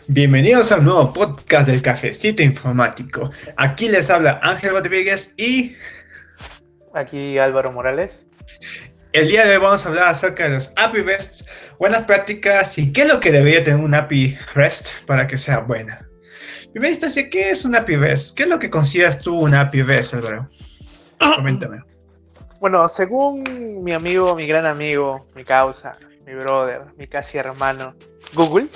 Bienvenidos a un nuevo podcast del Cafecito Informático. Aquí les habla Ángel Rodríguez y Aquí Álvaro Morales. el día de hoy vamos a hablar acerca de los API REST, buenas prácticas y qué es lo que debería tener un API REST para que sea buena. Primera instancia, ¿qué es un API REST? ¿Qué es lo que consideras tú un API REST, Álvaro? Coméntame. Bueno, según mi amigo, mi gran amigo, mi causa, mi brother, mi casi hermano, Google.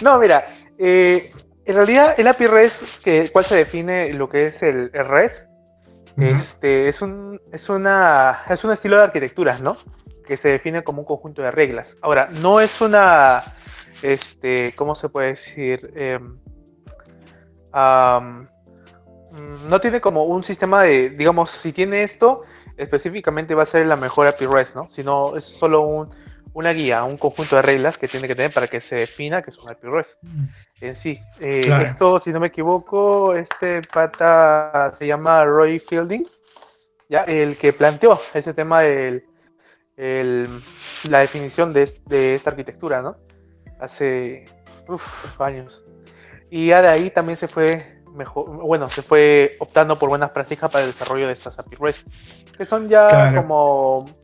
No, mira, en realidad el API REST, ¿cuál se define lo que es el REST? Es un estilo de arquitecturas, ¿no? Que se define como un conjunto de reglas. Ahora, no es ¿cómo se puede decir? Am, no tiene como un sistema de, digamos, si tiene esto, específicamente va a ser la mejor API REST, ¿no? Sino es solo una guía, un conjunto de reglas que tiene que tener para que se defina que es un API REST en sí. Claro. Esto, si no me equivoco, este pata se llama Roy Fielding, ¿ya? El que planteó ese tema de la definición de esta arquitectura, ¿no? Hace años. Y ya de ahí también se fue optando por buenas prácticas para el desarrollo de estas API REST, que son ya Claro. como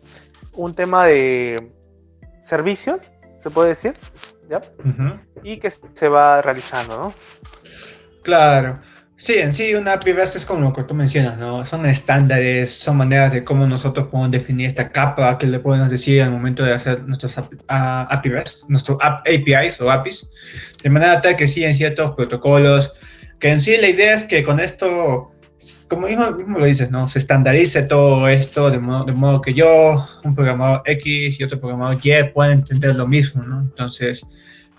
un tema de servicios, se puede decir, ¿ya? Uh-huh. Y que se va realizando, ¿no? Claro. Sí, en sí una API REST es como lo que tú mencionas, ¿no? Son estándares, son maneras de cómo nosotros podemos definir esta capa que le podemos decir al momento de hacer nuestros API REST, nuestros APIs o APIs, de manera tal que siguen ciertos protocolos, que en sí la idea es que con esto, como mismo lo dices, ¿no? Se estandarice todo esto de modo que yo, un programador X y otro programador Y puedan entender lo mismo, ¿no? Entonces,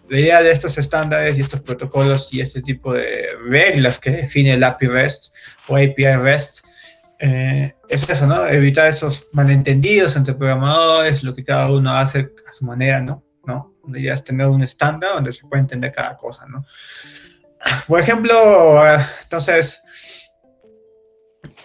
la idea de estos estándares y estos protocolos y este tipo de reglas que define el API REST o API REST es eso, ¿no? Evitar esos malentendidos entre programadores, lo que cada uno hace a su manera, ¿no? ¿No? La idea es tener un estándar donde se puede entender cada cosa, ¿no? Por ejemplo, entonces,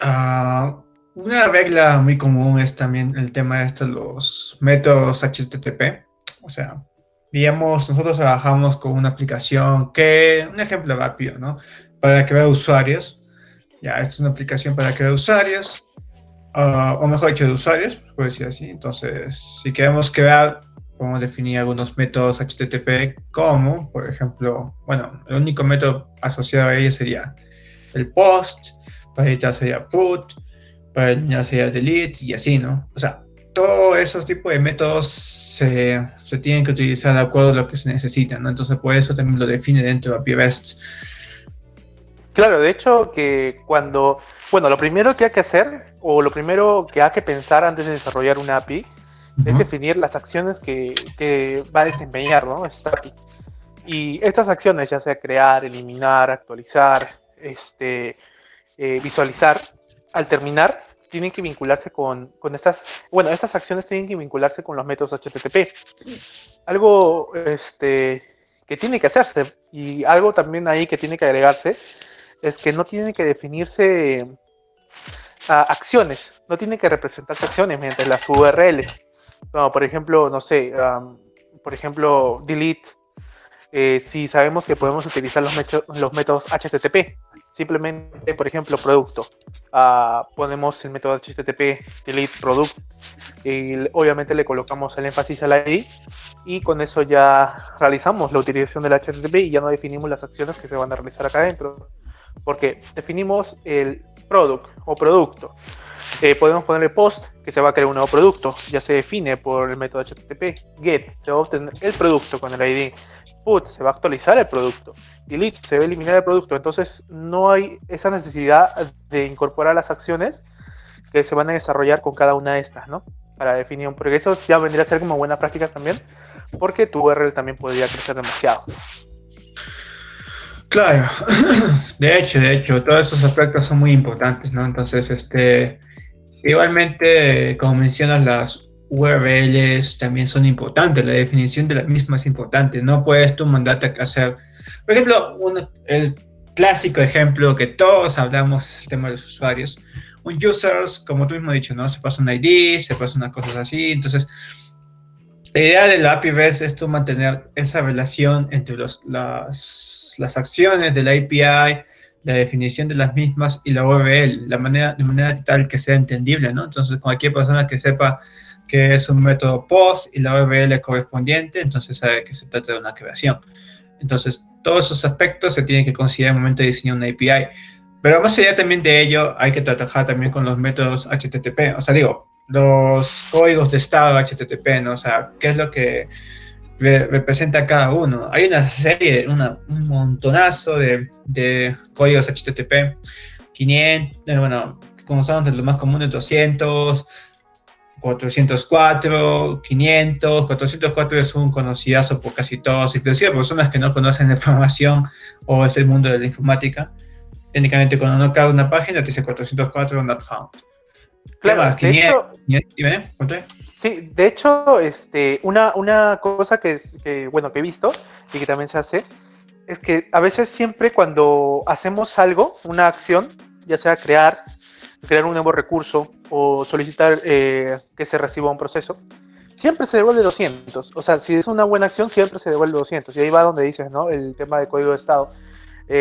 uh, una regla muy común es también el tema de estos, los métodos HTTP, o sea, digamos, nosotros trabajamos con una aplicación un ejemplo rápido, ¿no? Para crear usuarios. Ya, esta es una aplicación para crear usuarios, o mejor dicho, de usuarios, puedo decir así. Entonces, si queremos crear, podemos definir algunos métodos HTTP como, por ejemplo, bueno, el único método asociado a ella sería el post, para editar sería put, para eliminar sería delete y así, ¿no? O sea, todos esos tipos de métodos se tienen que utilizar de acuerdo a lo que se necesita, ¿no? Entonces, por eso también lo define dentro de API REST. Claro, de hecho, bueno, lo primero que hay que hacer, o lo primero que hay que pensar antes de desarrollar una API, es Uh-huh. definir las acciones que va a desempeñar, ¿no? Esta API. Y estas acciones, ya sea crear, eliminar, actualizar, visualizar, al terminar, tienen que vincularse con estas acciones tienen que vincularse con los métodos HTTP. Algo que tiene que hacerse y algo también ahí que tiene que agregarse es que no tienen que definirse acciones, no tienen que representarse acciones mediante las URLs. Como por ejemplo, no sé, por ejemplo, delete, si sabemos que podemos utilizar los métodos HTTP. Simplemente, por ejemplo, producto. Ponemos el método HTTP delete product y obviamente le colocamos el énfasis al ID y con eso ya realizamos la utilización del HTTP y ya no definimos las acciones que se van a realizar acá adentro. Porque definimos el product o producto. Podemos ponerle post, que se va a crear un nuevo producto. Ya se define por el método HTTP. Get, se va a obtener el producto con el ID. Put, se va a actualizar el producto. Delete, se va a eliminar el producto. Entonces no hay esa necesidad de incorporar las acciones que se van a desarrollar con cada una de estas, ¿no? Para definir, porque eso ya vendría a ser como buenas prácticas también, porque tu URL también podría crecer demasiado. Claro, de hecho, todos esos aspectos son muy importantes, ¿no? Entonces, igualmente, como mencionas, las URLs también son importantes, la definición de la misma es importante, no puedes tú mandarte a hacer, por ejemplo, el clásico ejemplo que todos hablamos es el tema de los usuarios. Un users, como tú mismo has dicho, ¿no? Se pasa un ID, se pasa unas cosas así, entonces La idea de la API REST es tú mantener esa relación entre las acciones de la API, la definición de las mismas y la URL, de manera tal que sea entendible, ¿no? Entonces, cualquier persona que sepa que es un método POST y la URL correspondiente, entonces sabe que se trata de una creación. Entonces, todos esos aspectos se tienen que considerar en el momento de diseñar una API. Pero más allá también de ello, hay que trabajar también con los métodos HTTP. O sea, digo, los códigos de estado HTTP, ¿no? O sea, ¿qué es lo que representa cada uno? Hay una serie, un montonazo de códigos HTTP, 500, bueno, como son de los más comunes, 200, 404, 500, 404 es un conocidazo por casi todos, inclusive personas que no conocen de programación o es el mundo de la informática. Técnicamente, cuando uno carga una página, te dice 404 not found. ¿Qué Claro, más? de 500, hecho, dime, ¿cuánto es? sí, de hecho, una cosa bueno, que he visto y que también se hace, es que a veces siempre cuando hacemos algo, una acción, ya sea crear un nuevo recurso o solicitar que se reciba un proceso, siempre se devuelve 200. O sea, si es una buena acción, siempre se devuelve 200. Y ahí va donde dices, ¿no? El tema de código de estado.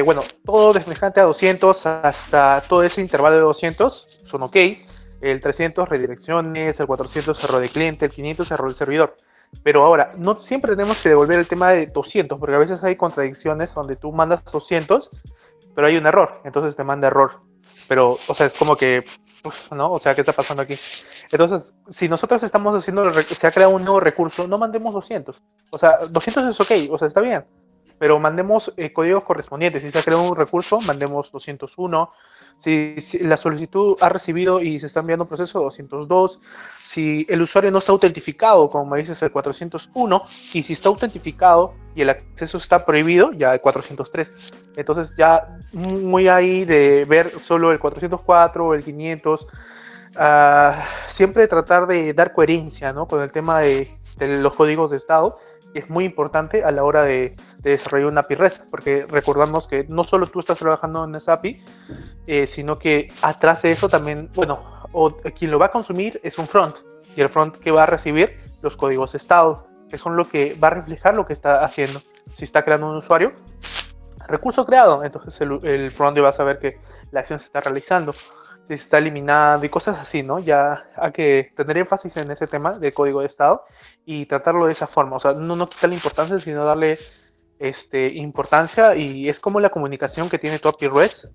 Bueno, todo de semejante a 200 hasta todo ese intervalo de 200 son ok. El 300 redirecciones, el 400 error de cliente, el 500 error del servidor. Pero ahora, no siempre tenemos que devolver el tema de 200, porque a veces hay contradicciones donde tú mandas 200, pero hay un error, entonces te manda error. Pero, o sea, es como que, uf, ¿no? O sea, ¿qué está pasando aquí? Entonces, si nosotros estamos haciendo, se ha creado un nuevo recurso, no mandemos 200. O sea, 200 es ok, o sea, está bien. Pero mandemos códigos correspondientes. Si se ha creado un recurso, mandemos 201. Si la solicitud ha recibido y se está enviando un proceso, 202. Si el usuario no está autentificado, como me dices, el 401. Y si está autentificado y el acceso está prohibido, ya el 403. Entonces ya muy ahí de ver solo el 404 o el 500. Siempre tratar de dar coherencia, ¿no? Con el tema de los códigos de estado. Es muy importante a la hora de desarrollar una API REST, porque recordamos que no solo tú estás trabajando en esa API, sino que atrás de eso también, bueno, quien lo va a consumir es un front, y el front que va a recibir los códigos de estado, que son lo que va a reflejar lo que está haciendo. Si está creando un usuario, recurso creado, entonces el front va a saber que la acción se está realizando, si se está eliminando y cosas así, ¿no? Ya hay que tener énfasis en ese tema del código de estado y tratarlo de esa forma, o sea, no quitarle importancia, sino darle importancia, y es como la comunicación que tiene tu API REST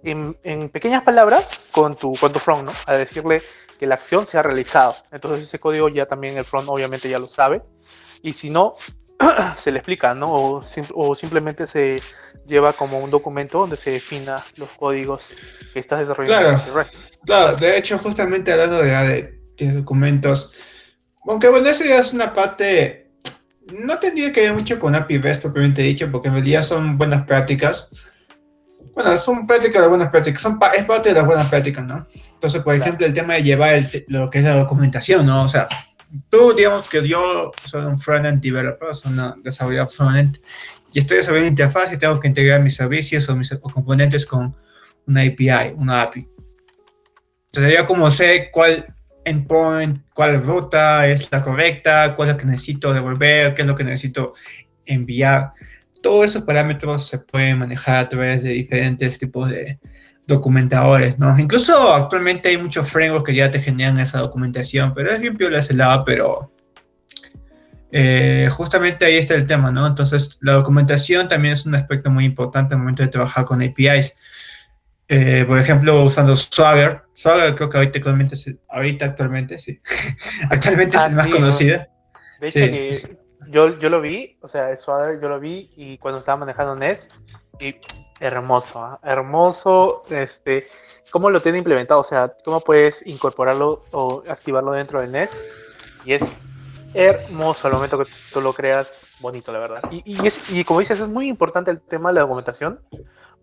en pequeñas palabras con tu front, ¿no? A decirle que la acción se ha realizado. Entonces ese código ya también el front obviamente ya lo sabe, y si no, se le explica, ¿no? O simplemente se lleva como un documento donde se defina los códigos que estás desarrollando en Claro, API REST. claro. De hecho, justamente hablando de documentos, aunque bueno, eso ya es una parte, no tendría que ver mucho con API REST propiamente dicho, porque en realidad son buenas prácticas. Bueno, son prácticas de buenas prácticas, es parte de las buenas prácticas, ¿no? Entonces, por ejemplo, el tema de llevar lo que es la documentación, ¿no? O sea, tú, digamos que yo soy un front-end developer, soy una desarrollador front-end, y estoy desarrollando interfaz y tengo que integrar mis servicios o componentes con una API, una API. Entonces, yo como sé cuál endpoint, cuál ruta es la correcta, cuál es lo que necesito devolver, qué es lo que necesito enviar. Todos esos parámetros se pueden manejar a través de diferentes tipos de documentadores, ¿no? Incluso actualmente hay muchos frameworks que ya te generan esa documentación, pero es bien piola ese lado, pero justamente ahí está el tema, ¿no? Entonces, la documentación también es un aspecto muy importante al momento de trabajar con APIs. Por ejemplo, usando Swagger. Swagger creo que actualmente, sí. Actualmente es Ah, el más sí, conocido. de hecho Sí, que yo lo vi, o sea, Swagger yo lo vi y cuando estaba manejando NES, y hermoso, hermoso, cómo lo tiene implementado, o sea, cómo puedes incorporarlo o activarlo dentro de NES, y es hermoso al momento que tú lo creas, bonito, la verdad. Y como dices, es muy importante el tema de la documentación,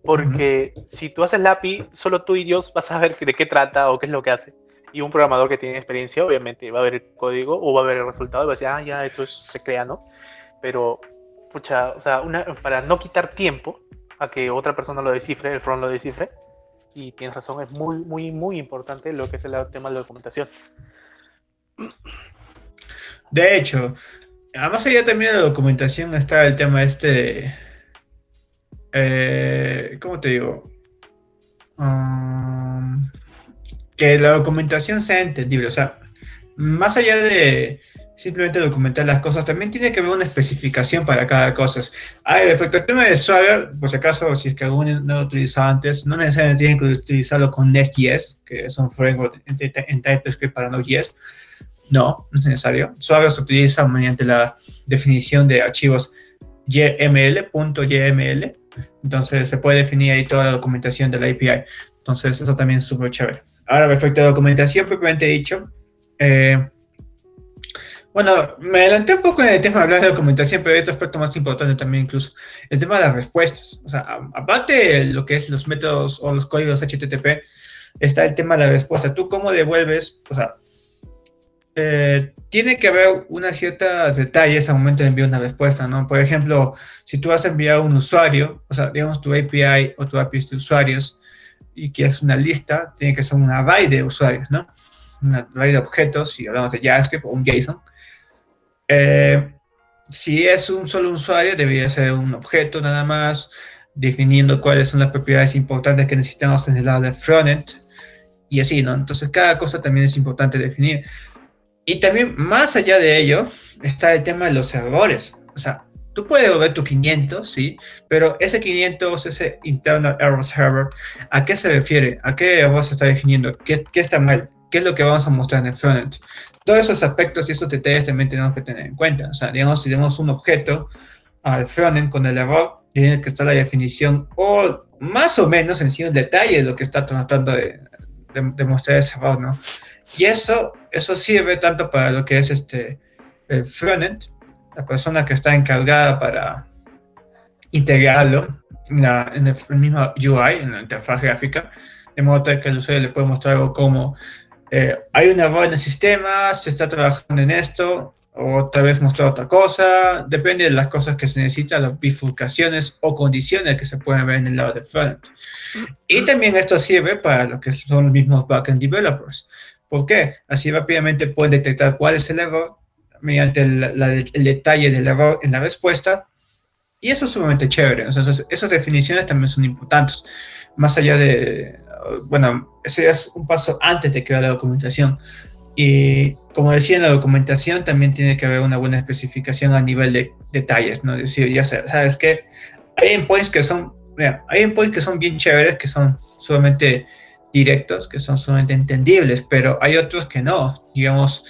porque si tú haces la API, solo tú y Dios vas a ver de qué trata o qué es lo que hace. Y un programador que tiene experiencia, obviamente, va a ver el código o va a ver el resultado y va a decir, ya, esto se crea, ¿no? Pero, pucha, o sea, para no quitar tiempo a que otra persona lo descifre, el front lo descifre, y tienes razón, es muy, muy, muy importante lo que es el tema de la documentación. De hecho, más allá también de la documentación está el tema ¿cómo te digo? Um, que la documentación sea entendible, o sea, más allá de simplemente documentar las cosas, también tiene que haber una especificación para cada cosa. Respecto al tema de Swagger, por si acaso, si es que alguno no lo utilizaba antes, no necesariamente tienen que utilizarlo con Nest.js, que es un framework en TypeScript para Node.js. No, no es necesario. Swagger se utiliza mediante la definición de archivos YML.yml. Entonces se puede definir ahí toda la documentación de la API. Entonces eso también es súper chévere. Ahora, respecto a la documentación propiamente dicho, bueno, me adelanté un poco en el tema de hablar de documentación, pero hay otro aspecto más importante también incluso, el tema de las respuestas. O sea, aparte de lo que es los métodos o los códigos HTTP, está el tema de la respuesta. ¿Tú cómo devuelves? O sea, tiene que haber unas ciertas detalles al momento de enviar una respuesta, ¿no? Por ejemplo, si tú vas a enviar a un usuario, o sea, digamos tu API o tu API de usuarios, y quieres una lista, tiene que ser un array de usuarios, ¿no? Un array de objetos, si hablamos de JavaScript o un JSON. Si es un solo usuario, debería ser un objeto nada más, definiendo cuáles son las propiedades importantes que necesitamos en el lado del frontend, y así, ¿no? Entonces, cada cosa también es importante definir. Y también, más allá de ello, está el tema de los errores. O sea, tú puedes ver tu 500, ¿sí? Pero ese 500, ese internal error server, ¿a qué se refiere? ¿A qué error se está definiendo? ¿Qué está mal? ¿Qué es lo que vamos a mostrar en el frontend? Todos esos aspectos y esos detalles también tenemos que tener en cuenta. O sea, digamos, si tenemos un objeto al frontend con el error, tiene que estar la definición o más o menos en sí un detalle de lo que está tratando de mostrar ese error, ¿no? Y eso sirve tanto para lo que es el frontend, la persona que está encargada para integrarlo en el mismo UI, en la interfaz gráfica, de modo tal que el usuario le puede mostrar algo como hay un error en el sistema, se está trabajando en esto, o tal vez mostrar otra cosa, depende de las cosas que se necesitan, las bifurcaciones o condiciones que se pueden ver en el lado de frontend. Y también esto sirve para lo que son los mismos backend developers. ¿Por qué? Así rápidamente pueden detectar cuál es el error mediante el detalle del error en la respuesta. Y eso es sumamente chévere. Entonces, esas definiciones también son importantes. Más allá de, bueno, ese es un paso antes de crear la documentación. Y como decía, en la documentación también tiene que haber una buena especificación a nivel de detalles, ¿no? Es decir, ya sabes que hay endpoints que son, mira, hay endpoints que son bien chéveres, que son sumamente directos, que son sumamente entendibles, pero hay otros que no. Digamos,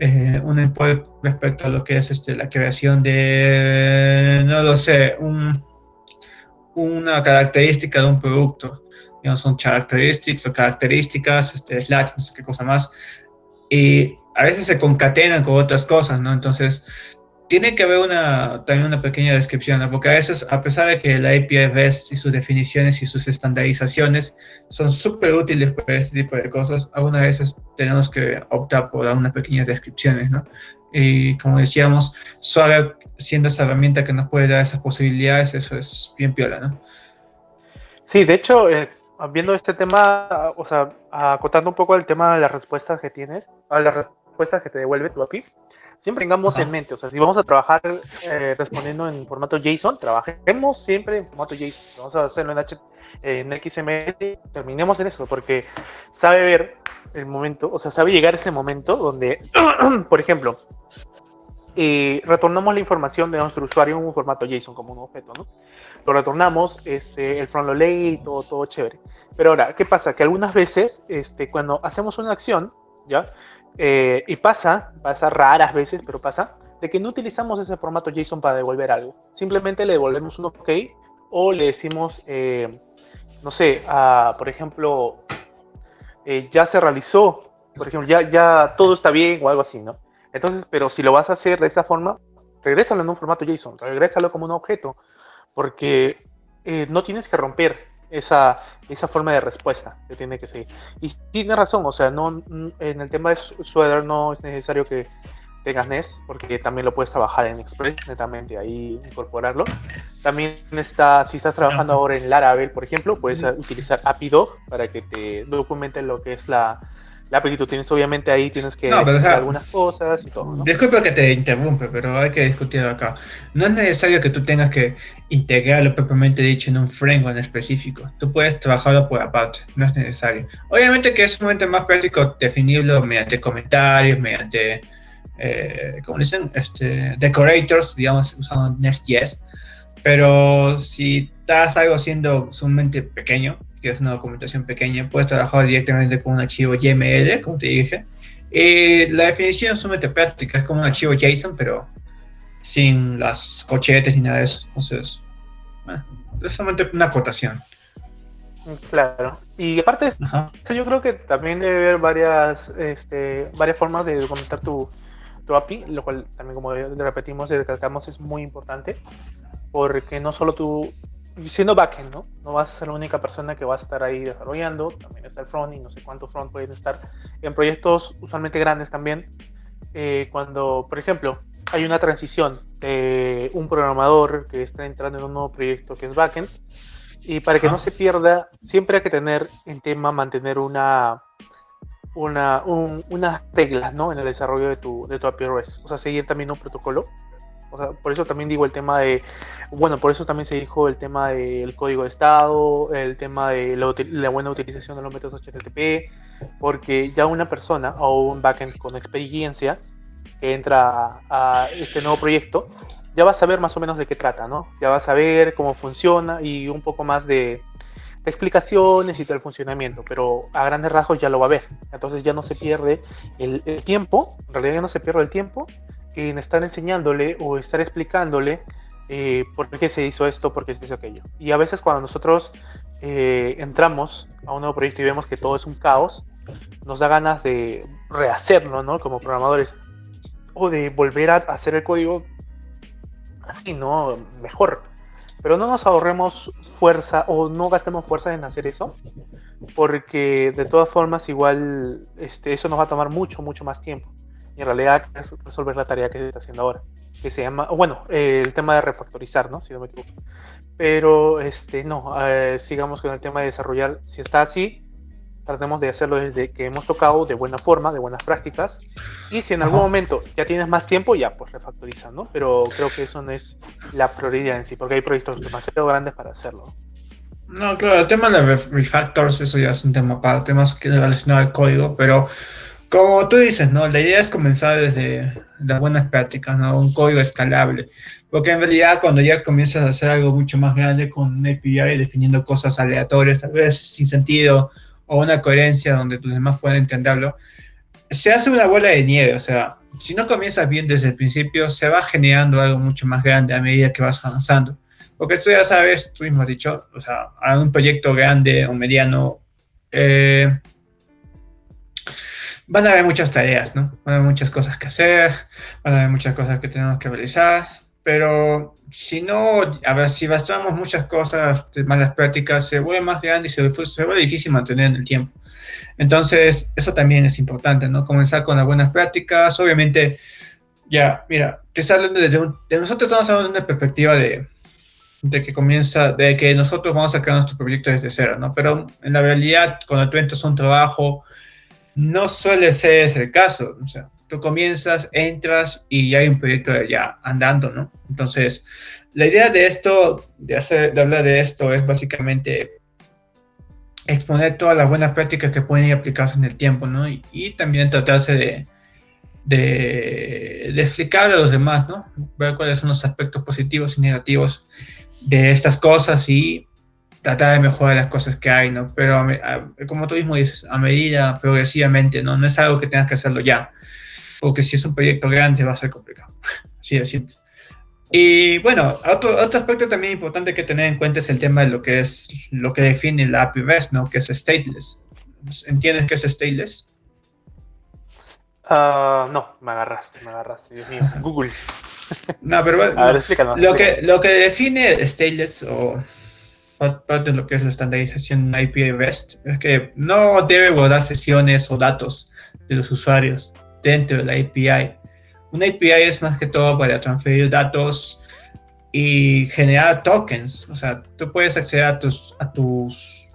un endpoint respecto a lo que es la creación de, no lo sé, una característica de un producto. Digamos, son characteristics o características, slash, no sé qué cosa más. Y a veces se concatenan con otras cosas, ¿no? Entonces, tiene que haber también una pequeña descripción, ¿no? Porque a veces, a pesar de que la API REST y sus definiciones y sus estandarizaciones son súper útiles para este tipo de cosas, algunas veces tenemos que optar por dar unas pequeñas descripciones, ¿no? Y como decíamos, Swagger, siendo esa herramienta que nos puede dar esas posibilidades, eso es bien piola, ¿no? Sí, de hecho, viendo este tema, o sea, acotando un poco el tema de las respuestas que tienes, a las respuestas que te devuelve tu API, siempre tengamos en mente, o sea, si vamos a trabajar respondiendo en formato JSON, trabajemos siempre en formato JSON. Vamos a hacerlo en XML, terminemos en eso, porque sabe ver el momento, o sea, sabe llegar ese momento donde, por ejemplo, retornamos la información de nuestro usuario en un formato JSON como un objeto, ¿no? Lo retornamos, el front lo lee y todo chévere. Pero ahora, ¿qué pasa? Que algunas veces, cuando hacemos una acción, ¿ya? Y pasa raras veces, pero pasa, de que no utilizamos ese formato JSON para devolver algo. Simplemente le devolvemos un OK o le decimos, no sé, por ejemplo, ya se realizó, por ejemplo, ya todo está bien o algo así, ¿no? Entonces, pero si lo vas a hacer de esa forma, regrésalo en un formato JSON, regrésalo como un objeto, porque no tienes que romper esa forma de respuesta que tiene que seguir. Y tienes razón, o sea, no, en el tema de Swagger no es necesario que tengas Nest, porque también lo puedes trabajar en Express, netamente, ahí incorporarlo. También está, si estás trabajando ahora en Laravel, por ejemplo, puedes utilizar API Doc para que te documente lo que es la La API que tú tienes, obviamente ahí tienes que No, pero o definir sea, algunas cosas y todo, ¿no? disculpa que te interrumpe, pero hay que discutir acá. No es necesario que tú tengas que integrarlo propiamente dicho en un framework en específico. Tú puedes trabajarlo por aparte, no es necesario. Obviamente que es un momento más práctico definirlo mediante comentarios, mediante, como dicen, decorators, digamos, usando Nest.js. Pero si estás algo siendo sumamente pequeño, que es una documentación pequeña, puedes trabajar directamente con un archivo YML, como te dije. La definición es sumamente práctica, es como un archivo JSON, pero sin las cochetes ni nada de eso. Entonces, bueno, es solamente una acotación. Claro. Y aparte de Ajá. eso, yo creo que también debe haber varias formas de documentar tu API, lo cual también, como repetimos y recalcamos, es muy importante, porque no solo tú, siendo backend, ¿no? No vas a ser la única persona que va a estar ahí desarrollando, también está el front y no sé cuántos front pueden estar en proyectos usualmente grandes también. Cuando, por ejemplo, hay una transición de un programador que está entrando en un nuevo proyecto que es backend, y para que no Ajá. se pierda, siempre hay que tener en tema mantener unas reglas, ¿no? En el desarrollo de tu API REST. O sea, seguir también un protocolo. O sea, por eso también digo el tema de, bueno, por eso también se dijo el tema del código de estado, el tema de la buena utilización de los métodos HTTP, porque ya una persona o un backend con experiencia que entra a este nuevo proyecto, ya va a saber más o menos de qué trata, ¿no? Ya va a saber cómo funciona y un poco más de explicaciones y todo el funcionamiento, pero a grandes rasgos ya lo va a ver. Entonces ya no se pierde el tiempo, en realidad ya no se pierde el tiempo en estar enseñándole o estar explicándole por qué se hizo esto, por qué se hizo aquello. Y a veces cuando nosotros entramos a un nuevo proyecto y vemos que todo es un caos, nos da ganas de rehacerlo, ¿no? Como programadores, o de volver a hacer el código así, ¿no? Mejor. Pero no nos ahorremos fuerza o no gastemos fuerza en hacer eso, porque de todas formas igual eso nos va a tomar mucho, mucho más tiempo. Y en realidad es resolver la tarea que se está haciendo ahora, que se llama, bueno, el tema de refactorizar, ¿no? Si no me equivoco. Pero no, sigamos con el tema de desarrollar. Si está así, tratemos de hacerlo desde que hemos tocado de buena forma, de buenas prácticas. Y si en algún Ajá. momento ya tienes más tiempo, ya pues refactoriza, ¿no? Pero creo que eso no es la prioridad en sí, porque hay proyectos demasiado grandes para hacerlo. No, claro, el tema de refactors, eso ya es un tema para temas que relacionados al código, pero como tú dices, ¿no? La idea es comenzar desde las buenas prácticas, ¿no? Un código escalable. Porque en realidad cuando ya comienzas a hacer algo mucho más grande con un API definiendo cosas aleatorias, tal vez sin sentido, o una coherencia donde los demás pueden entenderlo, se hace una bola de nieve. O sea, si no comienzas bien desde el principio, se va generando algo mucho más grande a medida que vas avanzando. Porque tú ya sabes, tú mismo has dicho, o sea, a un proyecto grande o mediano, eh, van a haber muchas tareas, ¿no? Van a haber muchas cosas que hacer, van a haber muchas cosas que tenemos que realizar, pero si no, a ver, si bastamos muchas cosas de malas prácticas, se vuelve más grande y se vuelve difícil mantener en el tiempo. Entonces, eso también es importante, ¿no? Comenzar con las buenas prácticas, obviamente, ya, mira, te está hablando de nosotros estamos hablando de una perspectiva de que comienza, de que nosotros vamos a crear nuestro proyecto desde cero, ¿no? Pero en la realidad, cuando tú entras a un trabajo, no suele ser ese el caso. O sea, tú comienzas, entras y ya hay un proyecto ya andando, ¿no? Entonces, la idea de esto, de hablar de esto, es básicamente exponer todas las buenas prácticas que pueden aplicarse en el tiempo, ¿no? Y también tratarse de explicar a los demás, ¿no? Ver cuáles son los aspectos positivos y negativos de estas cosas y tratar de mejorar las cosas que hay, ¿no? Pero como tú mismo dices, a medida, progresivamente, ¿no? No es algo que tengas que hacerlo ya, porque si es un proyecto grande va a ser complicado, así de simple. Y bueno, otro aspecto también importante que tener en cuenta es el tema de lo que define la API REST, ¿no? Que es stateless. ¿Entiendes qué es stateless? No, me agarraste, Dios mío. Google. No, pero bueno, A ver, no. explícanos, Lo explícanos. que define stateless o parte de lo que es la estandarización IP REST es que no debe guardar sesiones o datos de los usuarios dentro de la API. Una API es más que todo para transferir datos y generar tokens. O sea, tú puedes acceder a tus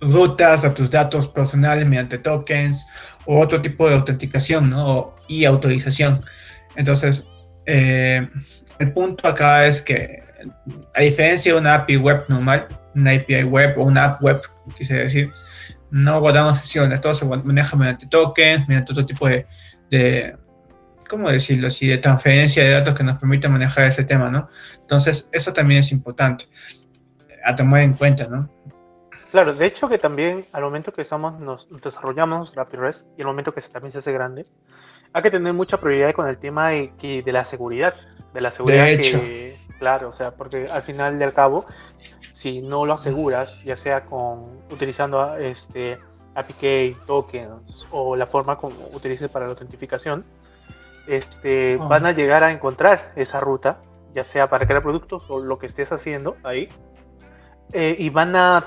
rutas a tus datos personales mediante tokens o otro tipo de autenticación, ¿no? Y autorización. Entonces, el punto acá es que, a diferencia de una API web normal, una API web o una app web, quise decir, no guardamos sesiones, todo se maneja mediante tokens, mediante otro tipo de ¿cómo decirlo así?, de transferencia de datos que nos permite manejar ese tema, ¿no? Entonces, eso también es importante a tomar en cuenta, ¿no? Claro, de hecho que también al momento que nos desarrollamos nuestra API REST y al momento que también se hace grande, hay que tener mucha prioridad con el tema de la seguridad. De la seguridad De hecho, que, claro, o sea, porque al final y al cabo, si no lo aseguras, ya sea utilizando API key, tokens o la forma como utilices para la autentificación, van a llegar a encontrar esa ruta, ya sea para crear productos o lo que estés haciendo ahí, y van a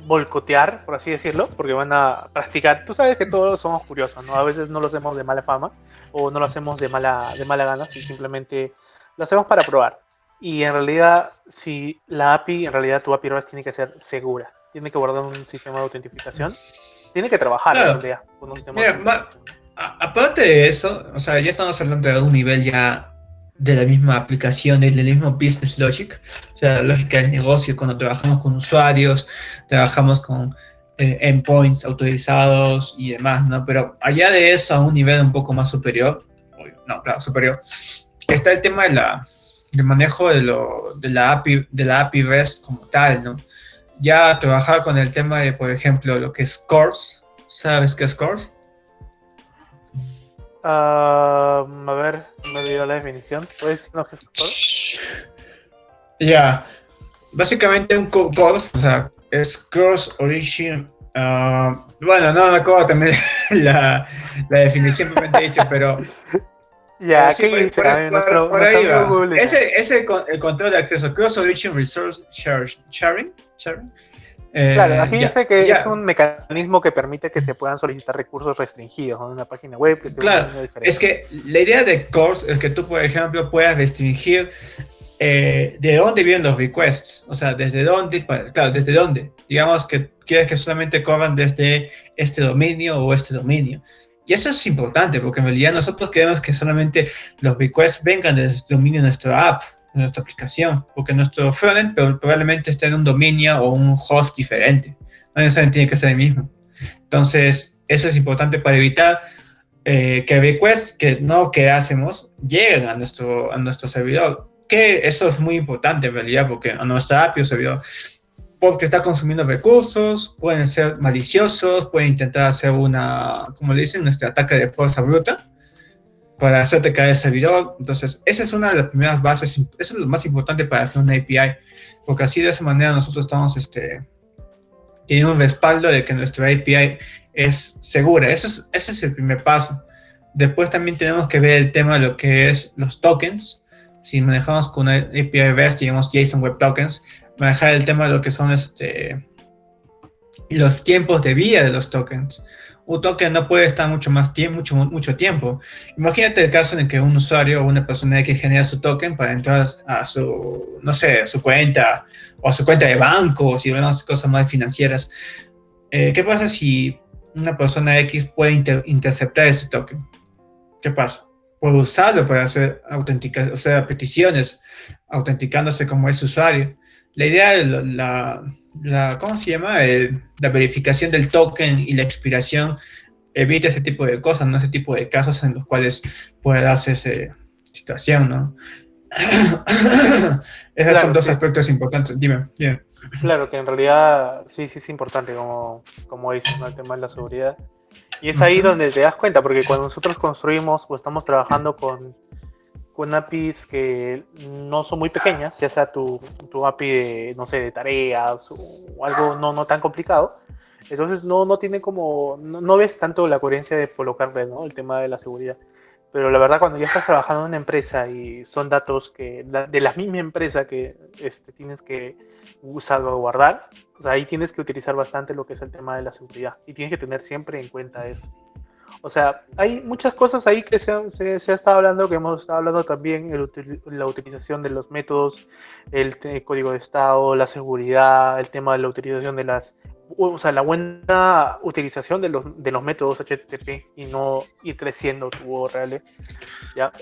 boicotear, por así decirlo, porque van a practicar. Tú sabes que todos somos curiosos, ¿no? A veces no lo hacemos de mala fama o no lo hacemos de mala gana, si simplemente lo hacemos para probar. Y en realidad, si la API, en realidad tu API REST tiene que ser segura, tiene que guardar un sistema de autentificación, tiene que trabajar en claro, realidad con un sistema de mira, autentificación. aparte de eso, o sea, ya estamos hablando de un nivel ya de la misma aplicación, del mismo business logic, o sea, la lógica del negocio, cuando trabajamos con usuarios, trabajamos con endpoints autorizados y demás, ¿no? Pero allá de eso, a un nivel un poco más superior, no, claro, superior, está el tema del manejo de la API REST como tal, ¿no? Ya trabajar con el tema de, por ejemplo, lo que es CORS, ¿sabes qué es CORS? A ver, me olvidó la definición. ¿Puedes decirnos qué es Ya, básicamente un CORS, o sea, es Cross Origin. Bueno, no me acuerdo también la definición propiamente dicho, pero Ya, sí, ¿qué dice? A ver, nuestro, por nuestro ahí amigo va. Google dice. Ese es el control de acceso, Cross Origin Resource Sharing. Sharing. Claro, aquí Ya, dice que es ya, un mecanismo que permite que se puedan solicitar recursos restringidos en una página web que esté en un claro. dominio Es diferente. que la idea de CORS es que tú, por ejemplo, puedas restringir de dónde vienen los requests, o sea, desde dónde, claro, desde dónde. Digamos que quieres que solamente corran desde este dominio o este dominio. Y eso es importante, porque en realidad nosotros queremos que solamente los requests vengan desde el dominio de nuestra app, de nuestra aplicación, porque nuestro frontend probablemente esté en un dominio o un host diferente. No necesariamente tiene que ser el mismo. Entonces, eso es importante para evitar que requests que hacemos lleguen a nuestro servidor. Que eso es muy importante en realidad, porque a nuestra API o servidor, porque está consumiendo recursos, pueden ser maliciosos, pueden intentar hacer como le dicen, nuestro ataque de fuerza bruta para hacerte caer el servidor. Entonces, esa es una de las primeras bases, eso es lo más importante para hacer una API, porque así de esa manera nosotros estamos tiene un respaldo de que nuestra API es segura. Ese es el primer paso. Después también tenemos que ver el tema de lo que es los tokens. Si manejamos con una API REST, digamos JSON Web Tokens, manejar el tema de lo que son los tiempos de vida de los tokens. Un token no puede estar mucho tiempo. Imagínate el caso en el que un usuario o una persona X genera su token para entrar a su, no sé, a su cuenta o a su cuenta de banco, o si hablamos de cosas más financieras. ¿Qué pasa si una persona X puede interceptar ese token? ¿Qué pasa? Puede usarlo para hacer o sea, peticiones, autenticándose como ese usuario. La idea de ¿cómo se llama? La verificación del token y la expiración evita ese tipo de cosas, ¿no? Ese tipo de casos en los cuales puede darse esa situación, ¿no? Esos son Claro, dos sí. aspectos importantes. Dime. Claro que en realidad sí es importante, como dices, ¿no? El tema de la seguridad. Y es ahí Ujú. donde te das cuenta, porque cuando nosotros construimos o estamos trabajando con APIs que no son muy pequeñas, ya sea tu API de, no sé, de tareas o algo no tan complicado, entonces no tiene no ves tanto la coherencia de colocarle, ¿no? El tema de la seguridad. Pero la verdad, cuando ya estás trabajando en una empresa y son datos de la misma empresa que tienes que salvaguardar, pues ahí tienes que utilizar bastante lo que es el tema de la seguridad y tienes que tener siempre en cuenta eso. O sea, hay muchas cosas ahí que se ha estado hablando, que hemos estado hablando también, la utilización de los métodos, código de estado, la seguridad, el tema de la utilización de o sea, la buena utilización de los métodos HTTP y no ir creciendo tu URL, ¿ya?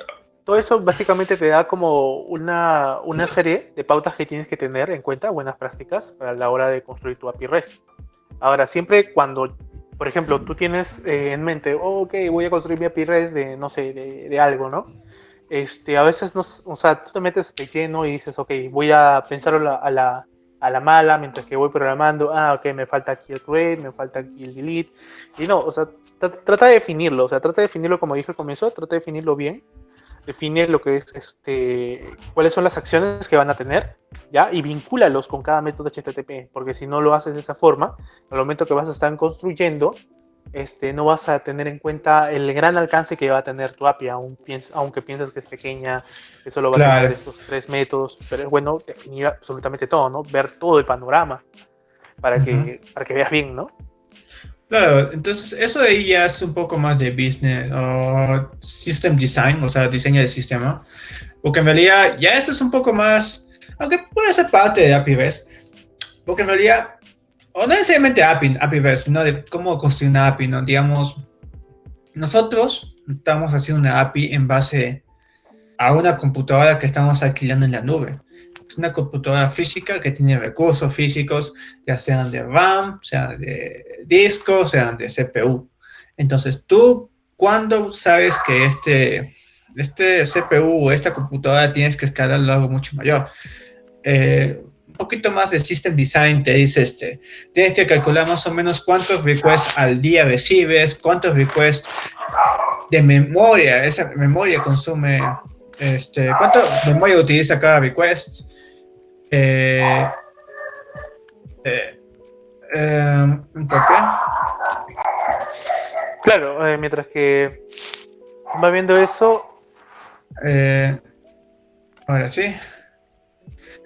Todo eso básicamente te da como una serie de pautas que tienes que tener en cuenta, buenas prácticas, para la hora de construir tu API REST. Ahora, siempre cuando, por ejemplo, tú tienes en mente, oh, ok, voy a construir mi API REST de, no sé, de algo, ¿no? A veces, no, o sea, tú te metes de lleno y dices, ok, voy a pensarlo a la mala mientras que voy programando, ok, me falta aquí el create, me falta aquí el delete, y no, o sea, trata de definirlo, o sea, trata de definirlo como dije al comienzo, trata de definirlo bien, define lo que es, cuáles son las acciones que van a tener, ¿ya? Y vincúlalos con cada método HTTP, porque si no lo haces de esa forma, al momento que vas a estar construyendo, no vas a tener en cuenta el gran alcance que va a tener tu API, aunque piensas que es pequeña, que solo va a tener Claro. esos 3 métodos, pero es bueno definir absolutamente todo, ¿no? Ver todo el panorama Ujú. para que veas bien, ¿no? Claro, entonces eso de ahí ya es un poco más de business o system design, o sea, diseño de sistema, porque en realidad ya esto es un poco más, aunque puede ser parte de APIVest, porque en realidad, o no necesariamente APIVest, sino de cómo construir una API, ¿no? Digamos, nosotros estamos haciendo una API en base a una computadora que estamos alquilando en la nube. Es una computadora física que tiene recursos físicos, ya sean de RAM, sean de disco, sean de CPU. Entonces, tú, cuando sabes que este CPU o esta computadora tienes que escalarlo a algo mucho mayor, un poquito más de System Design te dice tienes que calcular más o menos cuántos requests al día recibes, cuántos requests de memoria, esa memoria consume, cuánto memoria utiliza cada request, eh, eh, ¿por qué? Claro, mientras que va viendo eso, Eh, ahora sí.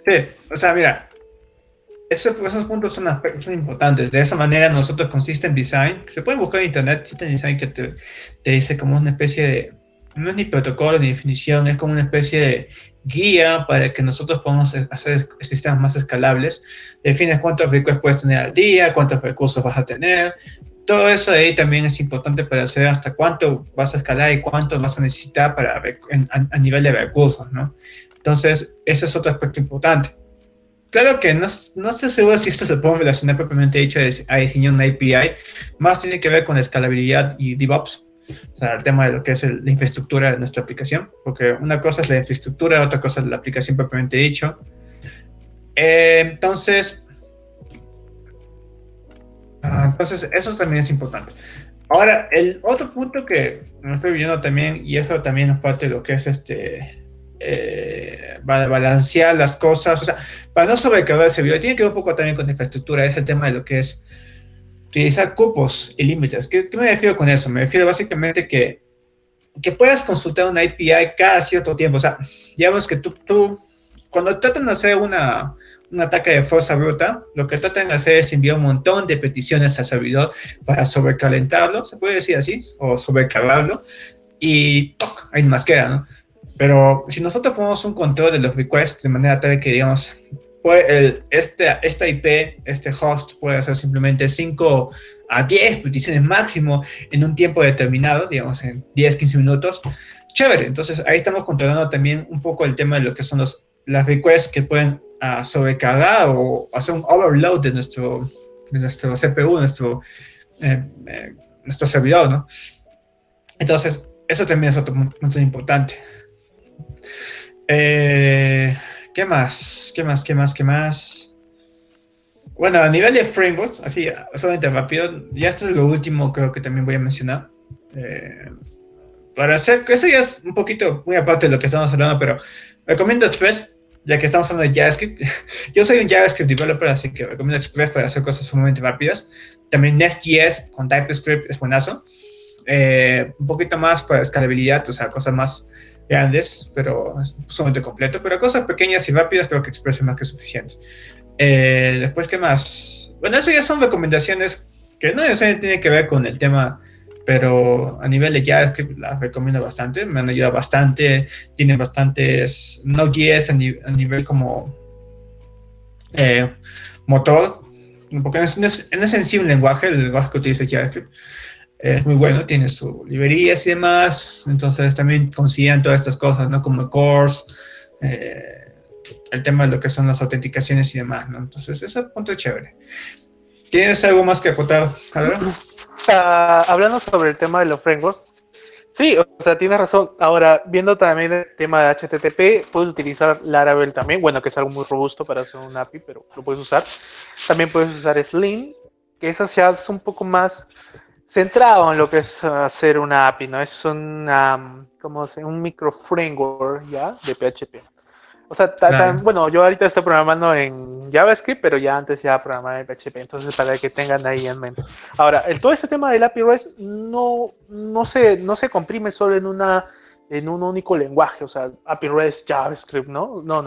Sí, o sea, mira, esos puntos son importantes. De esa manera nosotros con System Design, que se pueden buscar en internet, System Design que te dice como una especie de, no es ni protocolo ni definición, es como una especie de guía para que nosotros podamos hacer sistemas más escalables. Defines cuántos requests puedes tener al día, cuántos recursos vas a tener. Todo eso de ahí también es importante para saber hasta cuánto vas a escalar y cuánto vas a necesitar a nivel de recursos, ¿no? Entonces, ese es otro aspecto importante. Claro que no estoy seguro si esto se puede relacionar propiamente dicho a diseñar una API, más tiene que ver con escalabilidad y DevOps, o sea, el tema de lo que es la infraestructura de nuestra aplicación, porque una cosa es la infraestructura, otra cosa es la aplicación propiamente dicho. Entonces, eso también es importante. Ahora, el otro punto que me estoy viendo también, y eso también es parte de lo que es balancear las cosas, o sea, para no sobrecargar el servidor, tiene que ver un poco también con infraestructura, es el tema de lo que es utilizar cupos y límites. ¿Qué me refiero con eso? Me refiero básicamente que puedas consultar una API cada cierto tiempo, o sea, digamos que tú cuando tratan de hacer un ataque de fuerza bruta, lo que tratan de hacer es enviar un montón de peticiones al servidor para sobrecalentarlo, se puede decir así, o sobrecargarlo, y ¡toc! Ahí más queda, ¿no? Pero si nosotros ponemos un control de los requests de manera tal que, digamos, esta IP, este host puede hacer simplemente 5 a 10 peticiones máximo en un tiempo determinado, digamos en 10, 15 minutos, chévere. Entonces ahí estamos controlando también un poco el tema de lo que son las requests que pueden sobrecargar o hacer un overload de nuestro CPU, nuestro servidor, ¿no? Entonces, eso también es otro punto importante. ¿Qué más? ¿Qué más? Bueno, a nivel de frameworks, así, solamente rápido, ya esto es lo último creo que también voy a mencionar. Para hacer, eso ya es un poquito muy aparte de lo que estamos hablando, pero recomiendo Express, ya que estamos hablando de JavaScript. Yo soy un JavaScript developer, así que recomiendo Express para hacer cosas sumamente rápidas. También Nest.js con TypeScript es buenazo. Un poquito más para escalabilidad, o sea, cosas más grandes, pero es sumamente completo. Pero cosas pequeñas y rápidas creo que Express es más que suficiente. Después, ¿qué más? Bueno, eso ya son recomendaciones que no necesariamente tienen que ver con el tema pero a nivel de JavaScript las recomiendo bastante, me han ayudado bastante, tienen bastantes Node.js a nivel como motor, porque no es en sí un lenguaje, el lenguaje que utiliza JavaScript es muy bueno, tiene sus librerías y demás, entonces también consideran todas estas cosas, ¿no? Como cores, el tema de lo que son las autenticaciones y demás, ¿no? Entonces, ese punto es chévere. ¿Tienes algo más que acotar, Javier? Hablando sobre el tema de los frameworks, sí, o sea, tienes razón. Ahora, viendo también el tema de HTTP, puedes utilizar Laravel también, bueno, que es algo muy robusto para hacer un API, pero lo puedes usar. También puedes usar Sling, que eso ya es un poco más centrado en lo que es hacer una API, ¿no? Es un micro framework, ¿ya? De PHP. O sea, Claro. bueno, yo ahorita estoy programando en JavaScript, pero ya antes ya programaba en PHP, entonces para que tengan ahí en mente. Ahora, todo este tema del API REST no se comprime solo en un único lenguaje, o sea, API REST, JavaScript, ¿no? No.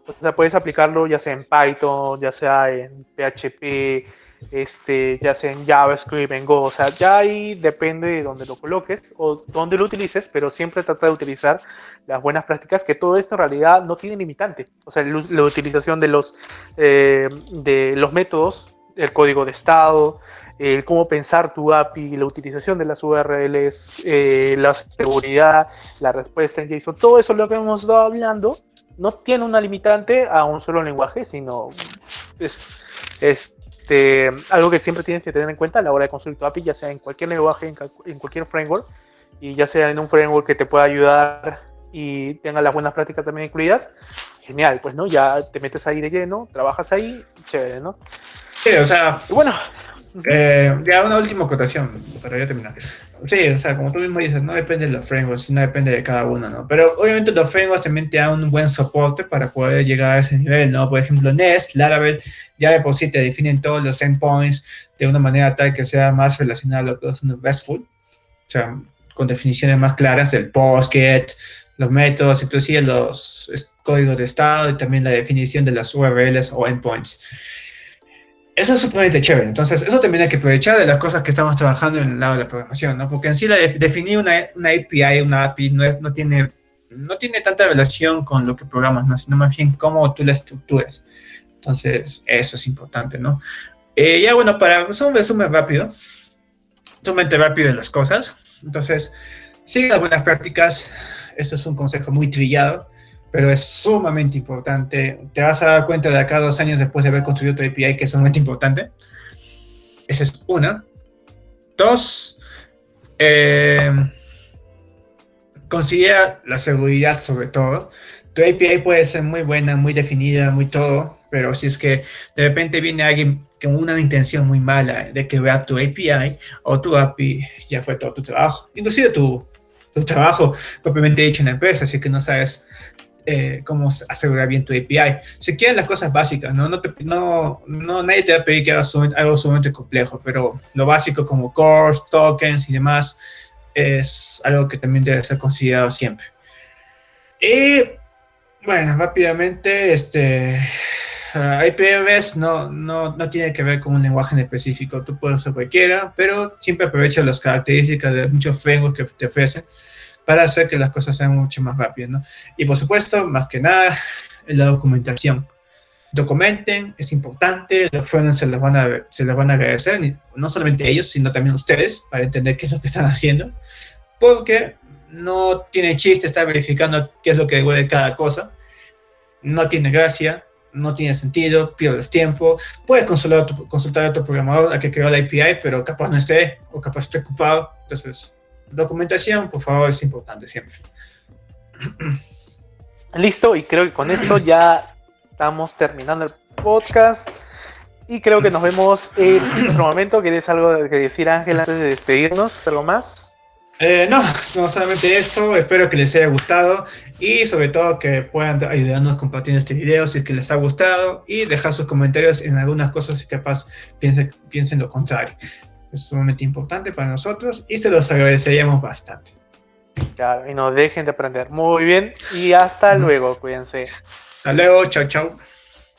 O sea, puedes aplicarlo ya sea en Python, ya sea en PHP, ya sea en JavaScript, en Go, o sea, ya ahí depende de dónde lo coloques o dónde lo utilices, pero siempre trata de utilizar las buenas prácticas, que todo esto en realidad no tiene limitante. O sea, la utilización de los métodos, el código de estado, el cómo pensar tu API, la utilización de las URLs, la seguridad, la respuesta en JSON, todo eso lo que hemos estado hablando no tiene una limitante a un solo lenguaje, sino es algo que siempre tienes que tener en cuenta a la hora de construir tu API, ya sea en cualquier lenguaje, en cualquier framework, y ya sea en un framework que te pueda ayudar y tenga las buenas prácticas también incluidas, genial, pues, ¿no? Ya te metes ahí de lleno, trabajas ahí, chévere, ¿no? Sí, o sea, Y bueno, ya una última acotación para ya terminar. Sí, o sea, como tú mismo dices, no depende de los frameworks, no depende de cada uno, ¿no? Pero obviamente los frameworks también te dan un buen soporte para poder llegar a ese nivel, ¿no? Por ejemplo, Nest, Laravel, ya de por sí te definen todos los endpoints de una manera tal que sea más relacionada a lo que es un RESTful, o sea, con definiciones más claras del post, get, los métodos, inclusive los códigos de estado y también la definición de las URLs o endpoints. Eso es sumamente chévere. Entonces, eso también hay que aprovechar de las cosas que estamos trabajando en el lado de la programación, ¿no? Porque en sí definir una API, una API no tiene tanta relación con lo que programas, ¿no? Sino más bien cómo tú la estructuras. Entonces, eso es importante, ¿no? Ya bueno, para hacer un resumen rápido, sumamente rápido de las cosas. Entonces, sigue las buenas prácticas. Eso es un consejo muy trillado, pero es sumamente importante. Te vas a dar cuenta de acá 2 años después de haber construido tu API que es sumamente importante. Esa es una. 2, considera la seguridad sobre todo. Tu API puede ser muy buena, muy definida, muy todo, pero si es que de repente viene alguien con una intención muy mala de que vea tu API o tu API, ya fue todo tu trabajo. Inclusive tu trabajo propiamente dicho en la empresa, así que no sabes cómo asegurar bien tu API. Si quieres las cosas básicas, ¿no? Nadie te va a pedir que hagas algo sumamente complejo, pero lo básico como cores, tokens y demás es algo que también debe ser considerado siempre. Y bueno, rápidamente, IPFS no tiene que ver con un lenguaje en específico, tú puedes usar cualquiera, pero siempre aprovecha las características de muchos frameworks que te ofrecen para hacer que las cosas sean mucho más rápidas, ¿no? Y por supuesto, más que nada, la documentación. Documenten, es importante, los frontends se les van a agradecer, no solamente ellos, sino también ustedes, para entender qué es lo que están haciendo, porque no tiene chiste estar verificando qué es lo que devuelve cada cosa, no tiene gracia, no tiene sentido, pierdes tiempo, puedes consultar a tu programador a que creó la API, pero capaz no esté, o capaz esté ocupado, entonces documentación, por favor, es importante siempre. listo, y creo que con esto ya estamos terminando el podcast. Y creo que nos vemos en otro momento. ¿Quieres algo que decir, Ángel, antes de despedirnos? ¿Algo más? No solamente eso, espero que les haya gustado y sobre todo que puedan ayudarnos compartiendo este video si es que les ha gustado y dejar sus comentarios en algunas cosas si capaz piensen lo contrario. Es sumamente importante para nosotros y se los agradeceríamos bastante. Claro, y no dejen de aprender. Muy bien, y hasta luego, cuídense. Hasta luego, chao, chao.